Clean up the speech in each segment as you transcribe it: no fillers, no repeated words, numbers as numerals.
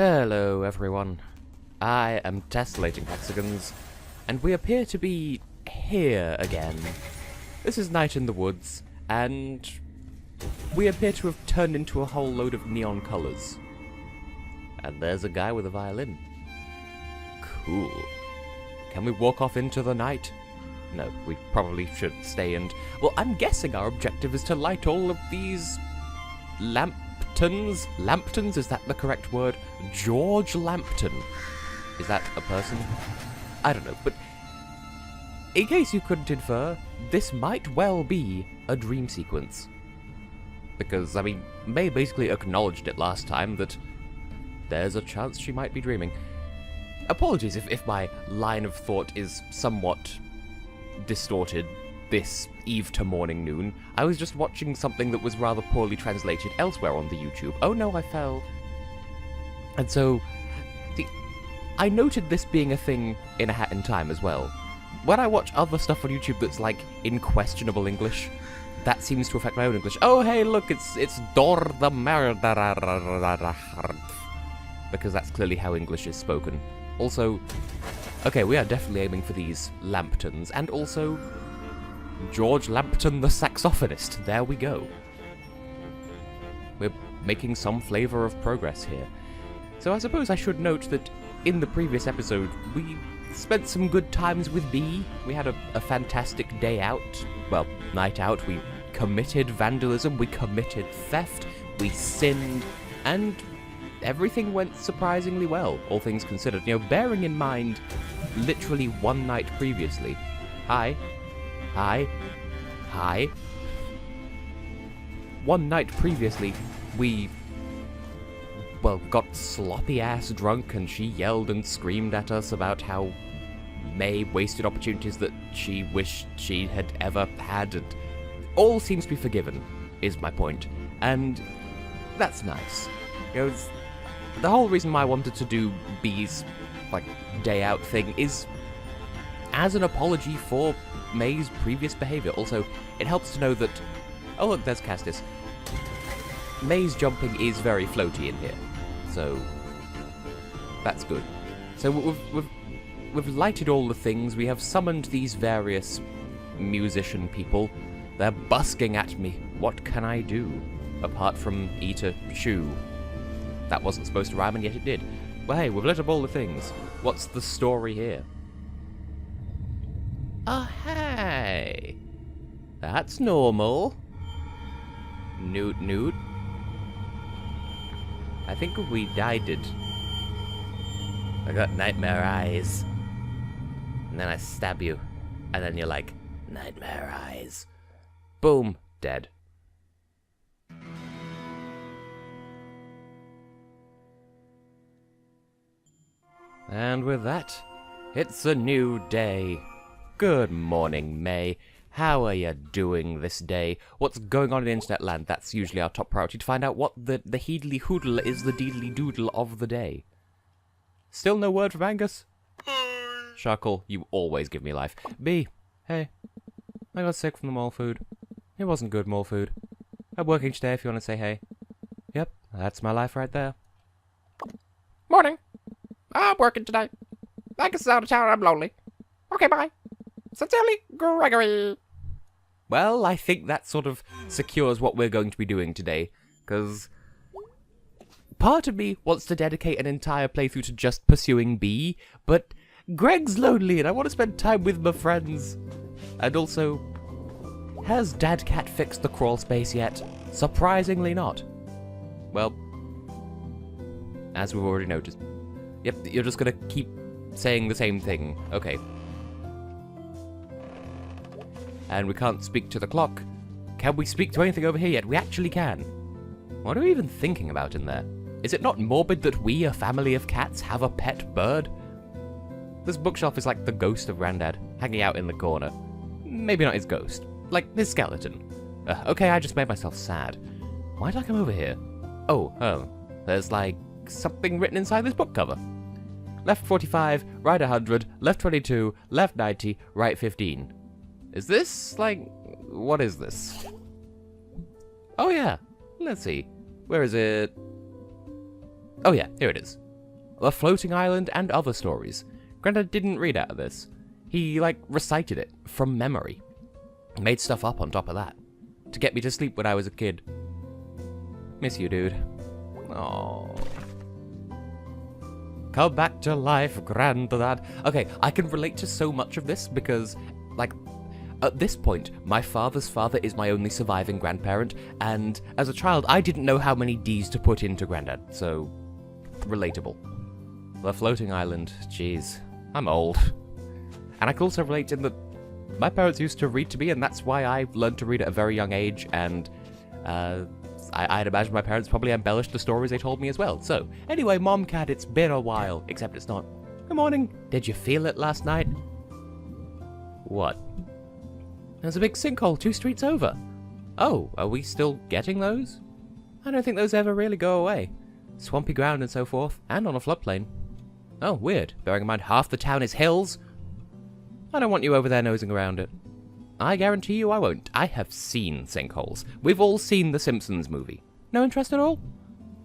Hello everyone, I am Tessellating Hexagons, and we appear to be here again. This is Night in the Woods, and we appear to have turned into a whole load of neon colours. And there's a guy with a violin. Cool. Can we walk off into the night? No, we probably should stay and... Well, I'm guessing our objective is to light all of these... Lamptons? Lamptons? Is that the correct word? George Lampton. Is that a person? I don't know, but... In case you couldn't infer, this might well be a dream sequence. Because, I mean, May basically acknowledged it last time that there's a chance she might be dreaming. Apologies if my line of thought is somewhat distorted this eve to morning noon. I was just watching something that was rather poorly translated elsewhere on the YouTube. Oh no, I fell. And so, I noted this being a thing in A Hat in Time as well. When I watch other stuff on YouTube that's like in questionable English, that seems to affect my own English. Oh hey, look, it's Dor the Murderer. Because that's clearly how English is spoken. Also, okay, we are definitely aiming for these Lamptons, and also George Lampton the saxophonist. There we go. We're making some flavour of progress here. So I suppose I should note that in the previous episode, we spent some good times with Bee. We had a fantastic day out. Well, night out. We committed vandalism, we committed theft, we sinned, and everything went surprisingly well, all things considered. You know, bearing in mind, literally one night previously. Hi. One night previously, we, well, got sloppy-ass drunk, and she yelled and screamed at us about how May wasted opportunities that she wished she had ever had, and all seems to be forgiven, is my point. And that's nice. You know, the whole reason why I wanted to do Bee's, like, day out thing is as an apology for May's previous behaviour. Also, it helps to know that... Oh look, there's Castis. May's jumping is very floaty in here, so that's good. So we've lighted all the things, we have summoned these various musician people. They're busking at me. What can I do? Apart from eat a shoe. That wasn't supposed to rhyme, and yet it did. Well, hey, we've lit up all the things. What's the story here? Oh, hey. That's normal. Newt Newt. I think we died it. I got nightmare eyes. And then I stab you. And then you're like, nightmare eyes. Boom. Dead. And with that, it's a new day. Good morning, May. How are you doing this day? What's going on in internet land? That's usually our top priority, to find out what the heedly hoodle is the deedly doodle of the day. Still no word from Angus? Shuckle, you always give me life. B, hey. I got sick from the mole food. It wasn't good mole food. I'm working today if you want to say hey. Yep, that's my life right there. Morning. I'm working today. Angus is out of town, I'm lonely. Okay, bye. Sincerely, Gregory. Well, I think that sort of secures what we're going to be doing today, because part of me wants to dedicate an entire playthrough to just pursuing Bee, but Greg's lonely and I want to spend time with my friends. And also, has Dad Cat fixed the crawl space yet? Surprisingly not. Well, as we've already noticed. Yep, you're just gonna keep saying the same thing. Okay. And we can't speak to the clock. Can we speak to anything over here yet? We actually can. What are we even thinking about in there? Is it not morbid that we, a family of cats, have a pet bird? This bookshelf is like the ghost of Grandad, hanging out in the corner. Maybe not his ghost. Like, his skeleton. Okay, I just made myself sad. Why did I come over here? Oh, there's like something written inside this book cover. Left 45, right 100, left 22, left 90, right 15. Is this, like, what is this? Oh yeah, let's see. Where is it? Oh yeah, here it is. A Floating Island, and other stories. Grandad didn't read out of this. He, recited it from memory. Made stuff up on top of that. To get me to sleep when I was a kid. Miss you, dude. Oh. Come back to life, Grandad. Okay, I can relate to so much of this because, at this point, my father's father is my only surviving grandparent, and as a child, I didn't know how many D's to put into Grandad, so relatable. The Floating Island, jeez, I'm old. And I can also relate in that my parents used to read to me, and that's why I learned to read at a very young age, and I'd imagine my parents probably embellished the stories they told me as well. So, anyway, Mom Cat, it's been a while, except it's not. Good morning. Did you feel it last night? What? There's a big sinkhole 2 streets over. Oh, are we still getting those? I don't think those ever really go away. Swampy ground and so forth, and on a floodplain. Oh, weird. Bearing in mind half the town is hills. I don't want you over there nosing around it. I guarantee you I won't. I have seen sinkholes. We've all seen the Simpsons movie. No interest at all?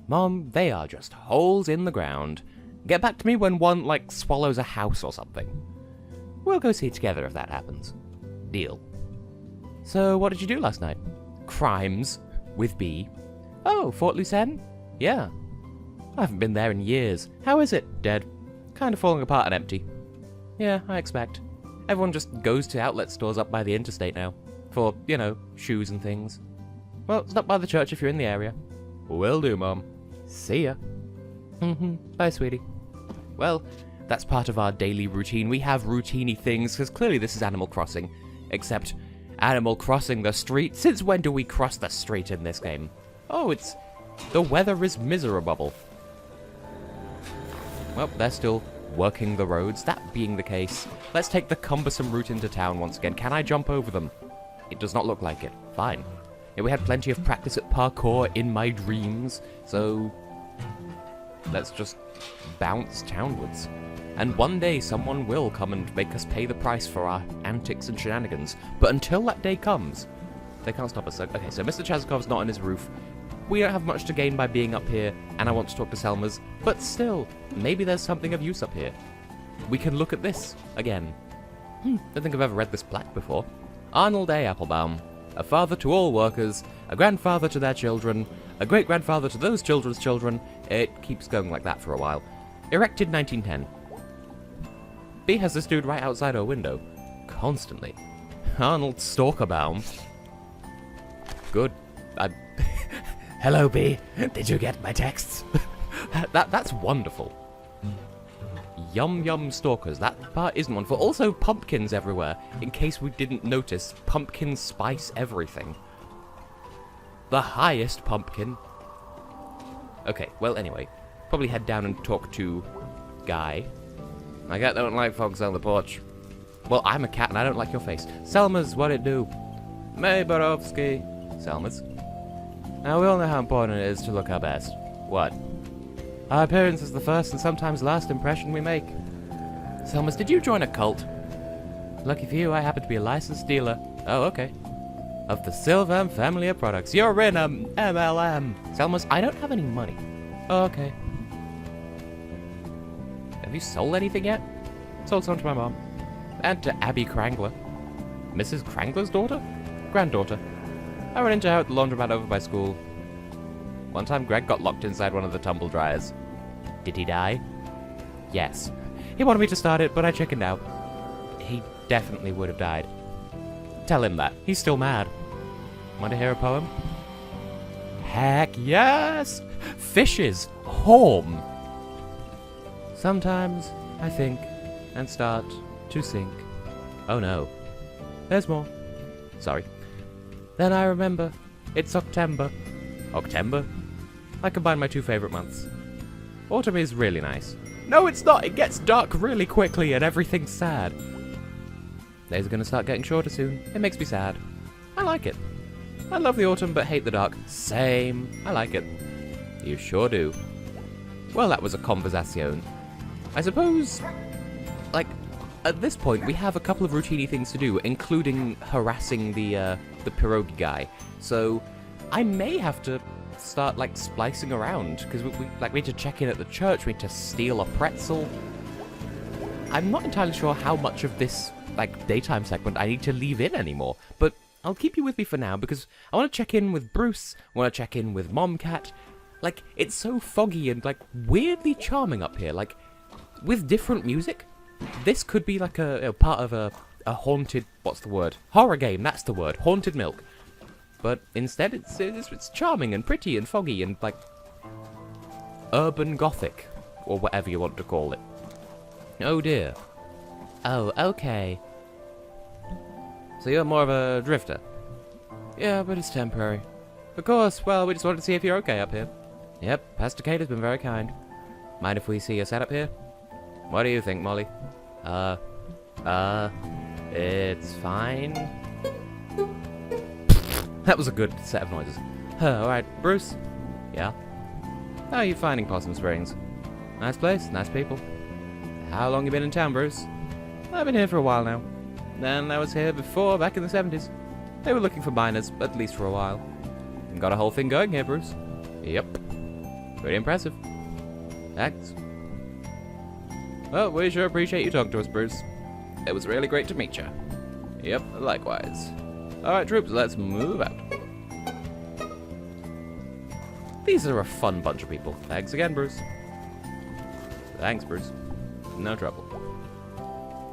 Mom, they are just holes in the ground. Get back to me when one, swallows a house or something. We'll go see together if that happens. Deal. So, what did you do last night? Crimes. With B. Oh, Fort Lucerne? Yeah. I haven't been there in years. How is it? Dead. Kind of falling apart and empty. Yeah, I expect. Everyone just goes to outlet stores up by the interstate now. For, shoes and things. Well, stop by the church if you're in the area. Will do, Mom. See ya. Bye, sweetie. Well, that's part of our daily routine. We have routine-y things, because clearly this is Animal Crossing. Except, Animal Crossing the street? Since when do we cross the street in this game? Oh, the weather is miserable. Well, they're still working the roads. That being the case, let's take the cumbersome route into town once again. Can I jump over them? It does not look like it. Fine. Yeah, we had plenty of practice at parkour in my dreams, so let's just bounce townwards. And one day someone will come and make us pay the price for our antics and shenanigans. But until that day comes, they can't stop us. Okay, so Mr. Chazkov's not on his roof. We don't have much to gain by being up here, and I want to talk to Selma's, but still, maybe there's something of use up here. We can look at this again. Don't think I've ever read this plaque before. Arnold A. Applebaum, a father to all workers, a grandfather to their children, a great-grandfather to those children's children. It keeps going like that for a while. Erected 1910. B has this dude right outside her window. Constantly. Arnold Stalkerbaum. Good. Hello, B. Did you get my texts? That's wonderful. Yum Yum Stalkers. That part isn't one for. Also, pumpkins everywhere. In case we didn't notice, pumpkins spice everything. The highest pumpkin. Okay, well, anyway. Probably head down and talk to Guy. I don't like folks on the porch. Well, I'm a cat and I don't like your face. Selma's, what it do? May Borowski. Selma's. Now, we all know how important it is to look our best. What? Our appearance is the first and sometimes last impression we make. Selma's, did you join a cult? Lucky for you, I happen to be a licensed dealer. Oh, okay. Of the Sylvan family of products. You're in MLM. Selma's, I don't have any money. Oh, okay. Have you sold anything yet? Sold some to my mom. And to Abby Krangler. Mrs. Krangler's daughter? Granddaughter. I ran into her at the laundromat over by school. One time Greg got locked inside one of the tumble dryers. Did he die? Yes. He wanted me to start it, but I chickened out. He definitely would have died. Tell him that. He's still mad. Want to hear a poem? Heck yes! Fishes! Home! Sometimes I think and start to sink. Oh no. There's more. Sorry. Then I remember. It's October. October? I combine my 2 favorite months. Autumn is really nice. No, it's not! It gets dark really quickly and everything's sad. Days are gonna start getting shorter soon. It makes me sad. I like it. I love the autumn but hate the dark. Same. I like it. You sure do. Well, that was a conversation. I suppose, at this point, we have a couple of routine-y things to do, including harassing the pierogi guy. So, I may have to start, like, splicing around. Because we need to check in at the church, we need to steal a pretzel. I'm not entirely sure how much of this, like, daytime segment I need to leave in anymore. But I'll keep you with me for now, because I want to check in with Bruce, I want to check in with Momcat. Like, it's so foggy and, like, weirdly charming up here. Like, with different music, this could be, like, a part of a haunted, what's the word? Horror game, that's the word. Haunted Milk. But instead, it's charming and pretty and foggy and, like, urban gothic, or whatever you want to call it. Oh dear. Oh, okay. So you're more of a drifter? Yeah, but it's temporary. Of course, well, we just wanted to see if you're okay up here. Yep, Pastor Kate has been very kind. Mind if we see your setup here? What do you think, Molly? It's fine. That was a good set of noises. Alright, Bruce? Yeah? How are you finding Possum Springs? Nice place, nice people. How long you been in town, Bruce? I've been here for a while now. And I was here before, back in the 70s. They were looking for miners, at least for a while. Got a whole thing going here, Bruce. Yep. Pretty impressive. Thanks. Well, we sure appreciate you talking to us, Bruce. It was really great to meet you. Yep, likewise. Alright, troops, let's move out. These are a fun bunch of people. Thanks again, Bruce. Thanks, Bruce. No trouble.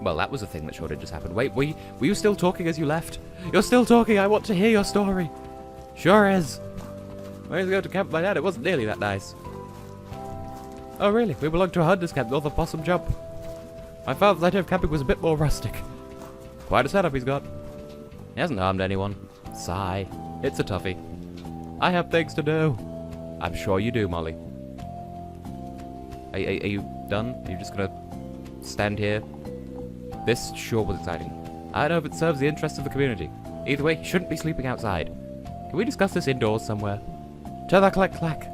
Well, that was a thing that sure did just happen. Wait, were you still talking as you left? You're still talking, I want to hear your story. Sure is. When I was going to camp with my dad, it wasn't nearly that nice. Oh, really? We belonged to a hunter's camp north of Possum Jump. My father's idea of camping was a bit more rustic. Quite a setup he's got. He hasn't harmed anyone. Sigh. It's a toughie. I have things to do. I'm sure you do, Molly. Are you done? Are you just gonna stand here? This sure was exciting. I don't know if it serves the interests of the community. Either way, you shouldn't be sleeping outside. Can we discuss this indoors somewhere? To the click-clack.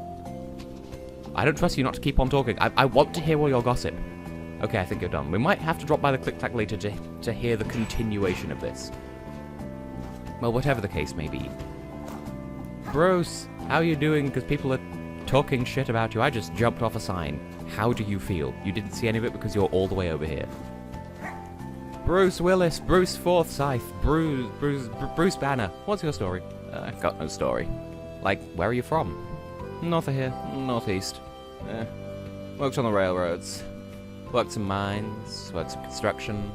I don't trust you not to keep on talking. I want to hear all your gossip. Okay, I think you're done. We might have to drop by the click-clack later to hear the continuation of this. Well, whatever the case may be. Bruce, how are you doing? Because people are talking shit about you. I just jumped off a sign. How do you feel? You didn't see any of it because you're all the way over here. Bruce Willis, Bruce Forsyth, Bruce Banner. What's your story? I've got no story. Like, where are you from? North of here, northeast. Worked on the railroads. Worked some mines, worked some construction.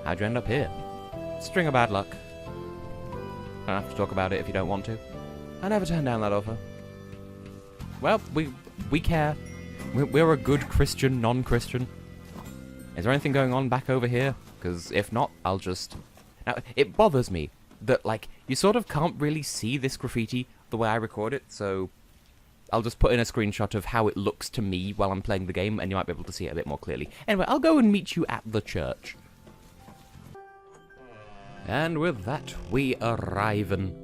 How'd you end up here? String of bad luck. Don't have to talk about it if you don't want to. I never turned down that offer. Well, we care. We're a good Christian, non-Christian. Is there anything going on back over here? Because if not, I'll just... Now, it bothers me that, like, you sort of can't really see this graffiti the way I record it, so I'll just put in a screenshot of how it looks to me while I'm playing the game, and you might be able to see it a bit more clearly. Anyway, I'll go and meet you at the church. And with that, we arriven.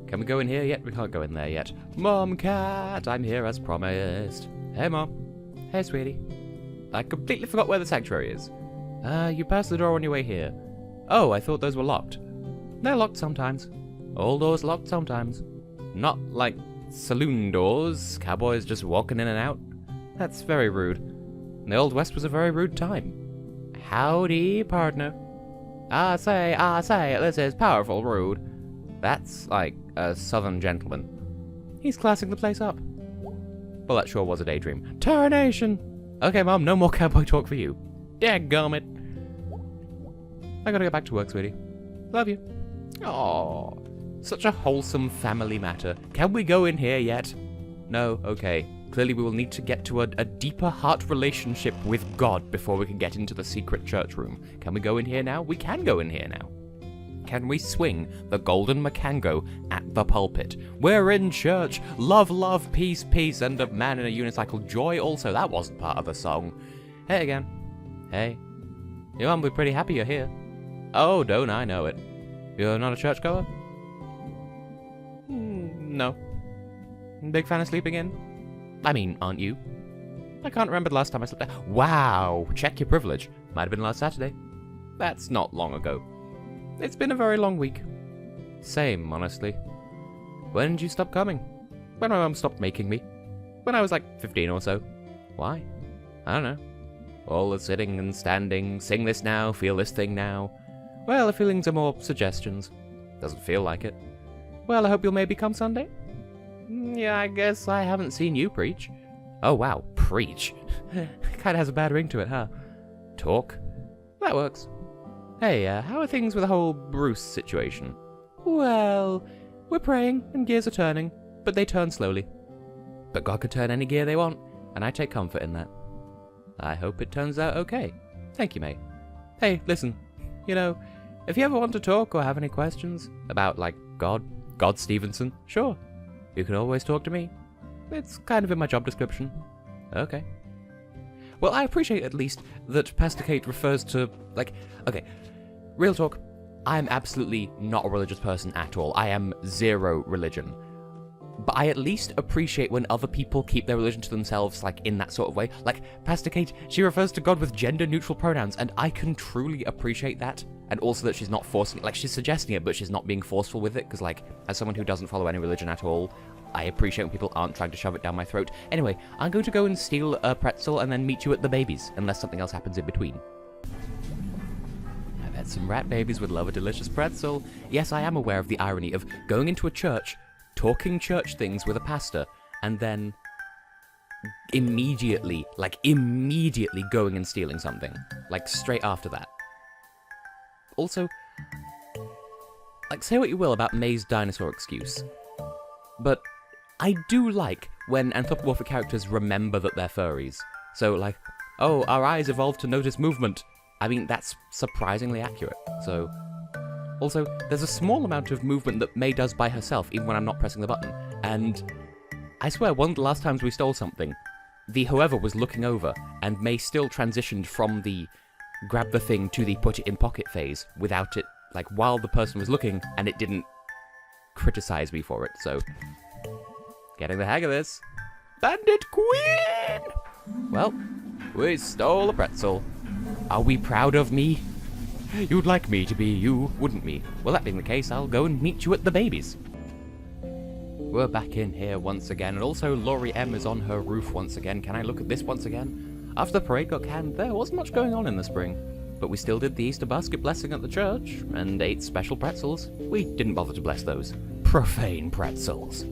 Can we go in here yet? We can't go in there yet. Mom Cat, I'm here as promised. Hey, Mom. Hey, sweetie. I completely forgot where the sanctuary is. You passed the door on your way here. Oh, I thought those were locked. They're locked sometimes. All doors locked sometimes. Not like saloon doors, cowboys just walking in and out. That's very rude. The Old West was a very rude time. Howdy, partner. I say, this is powerful rude. That's like a southern gentleman. He's classing the place up. Well, that sure was a daydream. Tarnation! Okay, Mom, no more cowboy talk for you. Dadgummit. I gotta get back to work, sweetie. Love you. Aww. Such a wholesome family matter. Can we go in here yet? No? Okay. Clearly we will need to get to a deeper heart relationship with God before we can get into the secret church room. Can we go in here now? We can go in here now. Can we swing the golden macango at the pulpit? We're in church. Love, love, peace, peace, and a man in a unicycle. Joy also. That wasn't part of the song. Hey again. Hey. Your mum will be pretty happy you're here. Oh, don't I know it. You're not a churchgoer? No. Big fan of sleeping in? I mean, aren't you? I can't remember the last time I slept there. Wow, check your privilege. Might have been last Saturday. That's not long ago. It's been a very long week. Same, honestly. When did you stop coming? When my mum stopped making me. When I was like 15 or so. Why? I don't know. All the sitting and standing, sing this now, feel this thing now. Well, the feelings are more suggestions. Doesn't feel like it. Well, I hope you'll maybe come Sunday. Yeah, I guess I haven't seen you preach. Oh wow, preach. Kinda has a bad ring to it, huh? Talk? That works. Hey, how are things with the whole Bruce situation? Well, we're praying and gears are turning, but they turn slowly. But God could turn any gear they want, and I take comfort in that. I hope it turns out okay. Thank you, mate. Hey, listen, you know, if you ever want to talk or have any questions about, like, God Stevenson, sure. You can always talk to me. It's kind of in my job description. Okay. Well, I appreciate at least that Pastor Kate refers to, like, okay, real talk, I'm absolutely not a religious person at all. I am zero religion. But I at least appreciate when other people keep their religion to themselves, like, in that sort of way. Like, Pastor Kate, she refers to God with gender-neutral pronouns, and I can truly appreciate that. And also that she's not forcing it. Like, she's suggesting it, but she's not being forceful with it, because, like, as someone who doesn't follow any religion at all, I appreciate when people aren't trying to shove it down my throat. Anyway, I'm going to go and steal a pretzel and then meet you at the babies, unless something else happens in between. I bet some rat babies would love a delicious pretzel. Yes, I am aware of the irony of going into a church, talking church things with a pastor, and then immediately going and stealing something. Like, straight after that. Also, like, say what you will about May's dinosaur excuse, but I do like when anthropomorphic characters remember that they're furries. So, like, oh, our eyes evolved to notice movement. I mean, that's surprisingly accurate, so... Also, there's a small amount of movement that May does by herself, even when I'm not pressing the button. And I swear, one of the last times we stole something, the whoever was looking over, and May still transitioned from the grab the thing to the put it in pocket phase without it, like, while the person was looking, and it didn't criticize me for it, so... Getting the hang of this. Bandit Queen! Well, we stole a pretzel. Are we proud of me? You'd like me to be you, wouldn't me? Well, that being the case, I'll go and meet you at the babies. We're back in here once again, and also Laurie M is on her roof once again. Can I look at this once again? After the parade got canned, there wasn't much going on in the spring. But we still did the Easter basket blessing at the church, and ate special pretzels. We didn't bother to bless those. Profane pretzels.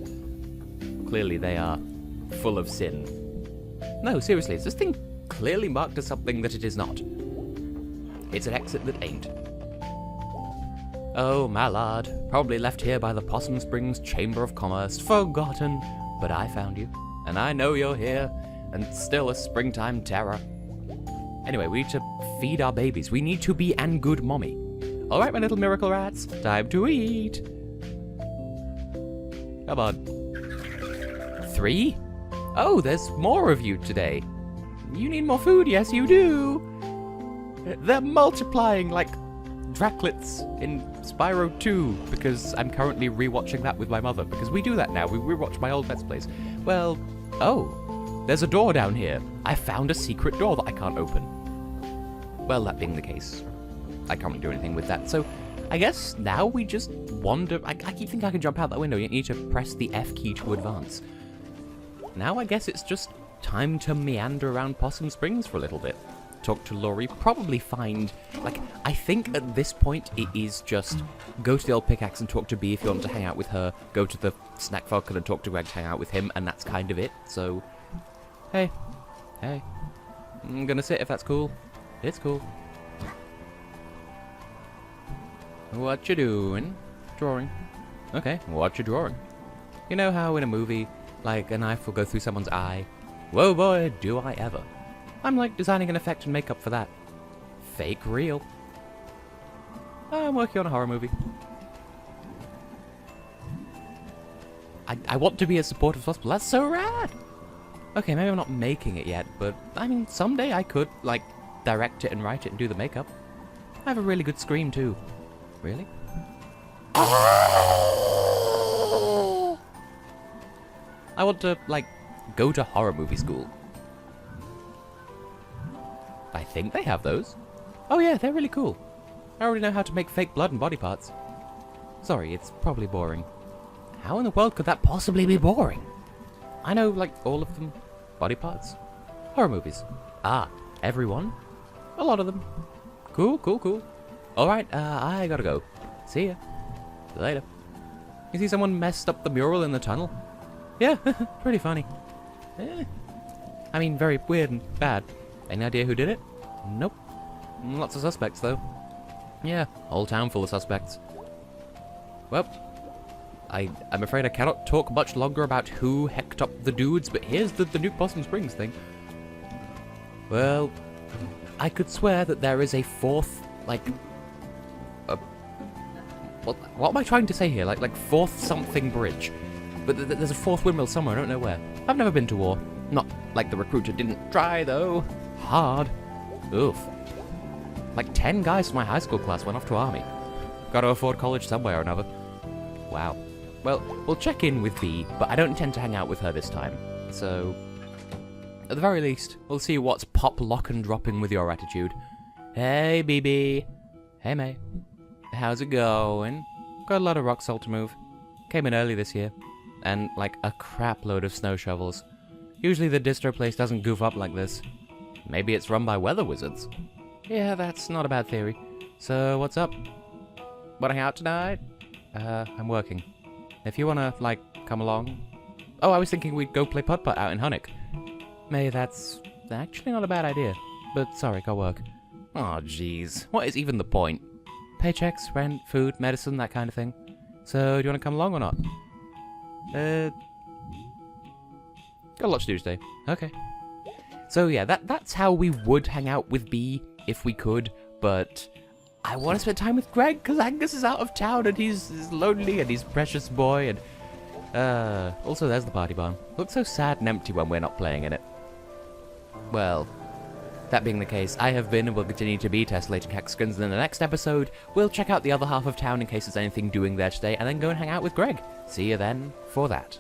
Clearly they are full of sin. No, seriously, is this thing clearly marked as something that it is not? It's an exit that ain't. Oh, Mallard, probably left here by the Possum Springs Chamber of Commerce, forgotten. But I found you, and I know you're here, and still a springtime terror. Anyway, we need to feed our babies. We need to be an good mommy. All right, my little miracle rats, time to eat. Come on. 3? Oh, there's more of you today. You need more food, yes you do. They're multiplying like Draclets in Spyro 2, because I'm currently rewatching that with my mother, because we do that now, we rewatch my old Let's Plays. Well, oh, there's a door down here. I found a secret door that I can't open. Well, that being the case, I can't really do anything with that, so I guess now we just wander. I keep thinking I can jump out that window. You need to press the F key to advance. Now I guess it's just time to meander around Possum Springs for a little bit. Talk to Laurie, probably find, like, I think at this point it is just go to the old pickaxe and talk to Bee if you want to hang out with her, go to the snack falcon and talk to Greg to hang out with him, and that's kind of it, so, hey, I'm gonna sit if that's cool. It's cool. What you doing? Drawing. Okay, what you drawing? You know how in a movie, like, a knife will go through someone's eye? Whoa boy, do I ever. I'm like designing an effect and makeup for that. Fake real. I'm working on a horror movie. I want to be as supportive as possible. That's so rad! Okay, maybe I'm not making it yet, but I mean, someday I could, like, direct it and write it and do the makeup. I have a really good scream too. Really? I want to, like, go to horror movie school. I think they have those. Oh yeah, they're really cool. I already know how to make fake blood and body parts. Sorry, it's probably boring. How in the world could that possibly be boring? I know, like, all of them. Body parts. Horror movies. Ah, everyone? A lot of them. Cool, cool, cool. Alright, I gotta go. See ya. See you later. You see someone messed up the mural in the tunnel? Yeah, pretty funny. I mean, very weird and bad. Any idea who did it? Nope. Lots of suspects, though. Yeah, whole town full of suspects. Well, I'm afraid I cannot talk much longer about who hecked up the dudes, but here's the Nuke Blossom Springs thing. Well, I could swear that there is a fourth, like... what am I trying to say here? Like fourth something bridge. But there's a fourth windmill somewhere, I don't know where. I've never been to war. Not like the recruiter didn't try, though. Hard. Oof. Like 10 guys from my high school class went off to army. Gotta afford college somewhere or another. Wow. Well, we'll check in with V, but I don't intend to hang out with her this time. So, at the very least, we'll see what's pop, lock, and dropping with your attitude. Hey, BB. Hey, May. How's it going? Got a lot of rock salt to move. Came in early this year. And, like, a crap load of snow shovels. Usually the distro place doesn't goof up like this. Maybe it's run by weather wizards. Yeah, that's not a bad theory. So, what's up? Wanna hang out tonight? I'm working. If you wanna, like, come along... Oh, I was thinking we'd go play putt-putt out in Hunnick. May, that's actually not a bad idea. But sorry, got work. Aw, jeez. What is even the point? Paychecks, rent, food, medicine, that kind of thing. So, do you wanna come along or not? Got a lot to do today. Okay. So yeah, that's how we would hang out with B if we could, but I want to spend time with Greg because Angus is out of town and he's lonely and he's a precious boy and also there's the party barn. Looks so sad and empty when we're not playing in it. Well, that being the case, I have been and will continue to be Tessellating Hexagons, and in the next episode, we'll check out the other half of town in case there's anything doing there today, and then go and hang out with Greg. See you then for that.